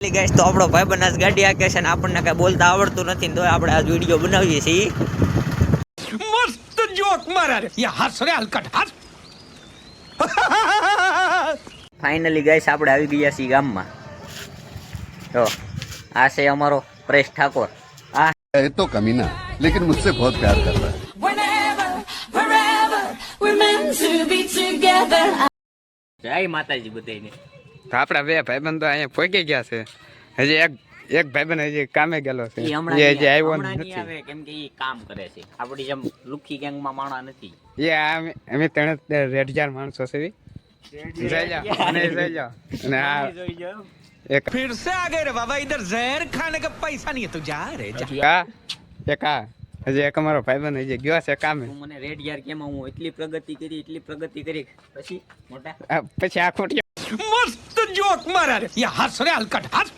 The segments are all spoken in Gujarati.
ગાઈસ તો આપણો ભાઈ બનાસ ગાડી આકે છે ને આપણને કઈ બોલતા આવડતું નથી તો આપણે આ વિડિયો બનાવીએ છીએ મસ્ત જોક મારા રે યા હસ રે હલકટ હસ ફાઇનલી ગાઈસ આપણે આવી ગયા છીએ ગામમાં તો આ છે અમારો પ્રેશ ઠાકોર આ है तो कमीना लेकिन मुझसे बहुत प्यार करता है Whenever, forever, we're meant to be together. જય માતાજી બધાને તો આપડા બે ભાઈબંધો અહીંયા પહોંચી ગયા છે હજી એક ભાઈબંધ હજી કામે ગયેલો છે એ એ હમણાં હજી આવ્યો નહીં નથી આવે કેમ કે એ કામ કરે છે આપણી જેમ લુખી ગેંગમાં માણા નથી એ અમે ત્રણે રેડજાર માણસો છે જઈ જાઓ અને જઈ જાઓ અને આ એક फिर से आ गए रे बाबा इधर जहर खाने का पैसा नहीं है तो जा रे जा આ એક આ હજી એક અમારો ભાઈબંધ હજી ગયો છે કામે હું મને રેડ યાર કેમ હું એટલી પ્રગતિ કરી પછી મોટા પછી આ ખોટી मस्त जोक मारा रे યા હસ રે હલકટ હસ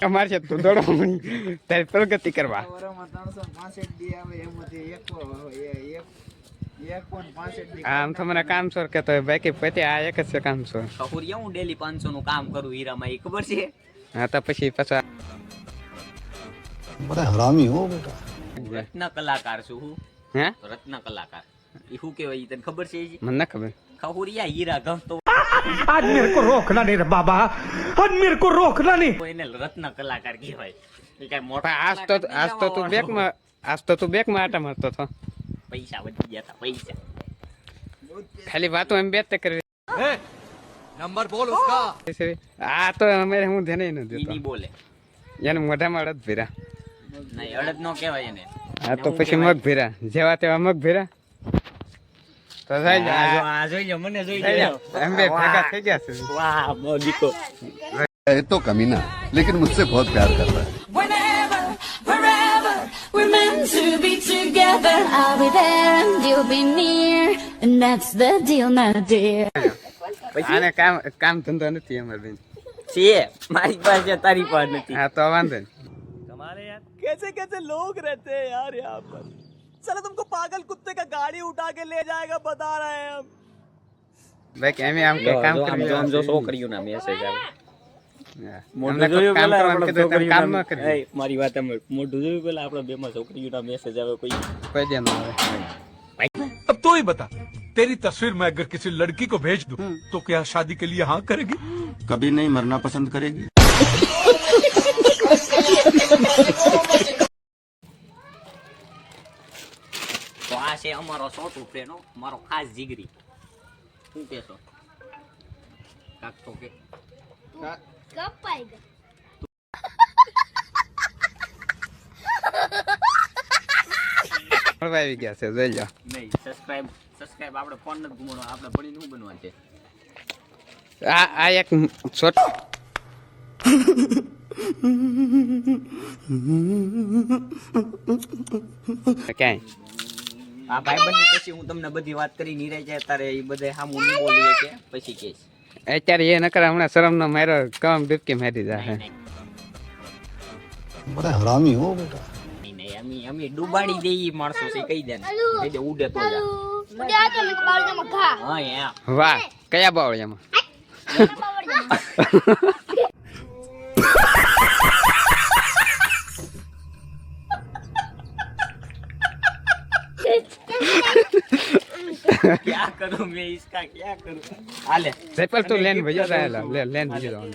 અમારે છે તું દોડો તારી પ્રગતિ કરવા આમ તો મને કામ સોર કેતો હોય બાકી પછી આ એક જ છે કામ સોર કપૂરિયા હું ડેલી 500 નું કામ કરું હીરામાં એ ખબર છે હા તો પછી પાછા बड़ा हरामी हो बेटा રત્ન કલાકાર છું હું હે રત્ન કલાકાર એ શું કહેવાય ઈ તને ખબર છે ઈ? મને ના ખબર ખપૂરિયા હીરા ગમતો आज मेरे को रोकना नहीं रे बाबा आज मेरे को रोकना नहीं હોય એને રત્ન કલાકાર કહેવાય એ કઈ પણ મોટા આજ તો તું બેકમાં આટા મારતો હતો પૈસા વધી ગયા હતા પૈસા ખાલી વાતો એમ બે તે કરવી नंबर बोल उसका આ તો અમે હું ધ્યાન ન ઈ દેતો નહીં બોલે એને મોઢામાં અડદ ભીરા નહીં અડદ નો કહેવાય એને આ તો પછી મગ ભીરા જેવા તેવા મગ ભીરા તો થઈ જાય આ જોઈ લો મને જોઈ થઈ લો જાય. એમ બે ભેગા થઈ ગયા છે વાહ મોદીકો है तो कमीना लेकिन मुझसे बहुत प्यार करता है Whenever, forever, we're meant to be together. I'll be there and you'll be near, and that's the deal, my dear. આને કામ ધંધો નથી અમાર બેન છે મારી પાસે તારી પાસે નથી હા તો વાંધો નહીં कैसे कैसे लोग रहते हैं यार यहाँ पर चलो तुमको पागल कुत्ते का गाड़ी उठा के ले जाएगा बता रहे हैं हम બાકી અમે આમ કઈ કામ કરી જો છોકરીઓના મેસેજ આવે અમને કોઈ કામ કરવાનું કીધું તો કામ ન કરી મારી વાત મોઢું જોયું પેલા આપણા બેમાં છોકરીઓના મેસેજ આવે કોઈ કોઈ દે ન આવે अब तो ही बता तेरी तस्वीर मैं अगर किसी लड़की को भेज दूं तो क्या शादी के लिए हाँ करेगी कभी नहीं मरना पसंद करेगी તો આ છે અમારો સોટુ ફ્રેન્ડ મારો ખાસ જીગરી શું કહેશો કાક તો કે મળવા આવી ગયા છે જોઈ લો નહીં સબસ્ક્રાઇબ આપણે ફોન નથી ઘુમાડો આપણે પડીને શું બનવા છે આ એક છોટ ક્યાંય આ ભાઈબંધની પછી હું તમને બધી વાત કરી નિરાય જાય તારે એ બધે સામું નહીં બોલીએ કે પછી કહીશ અત્યારે એ નકર હમણાં શરમ નો માર્યો કમ ડૂબકી મારી જાય बड़ा हरामी हो बेटा નહીં અમે ડૂબાડી દઈએ માણસો છે કહી દે ને કહી દે ઉડે તો જા Udah aja nih kepalanya megah. હા એમ વાહ કયા બાવળિયામાં क्या करूं मैं इसका क्या करूं हाले જયપાલ તું લેન ભજો રહેલા લે લેન ભજો જવાનું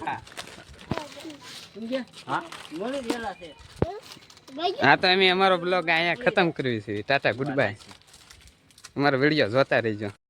હા મને જેલા છે હા તો અમે અમારો બ્લોગ અહીંયા ખતમ કરવી છે ટાટા ગુડ બાય અમારો વિડીયો જોતા રહેજો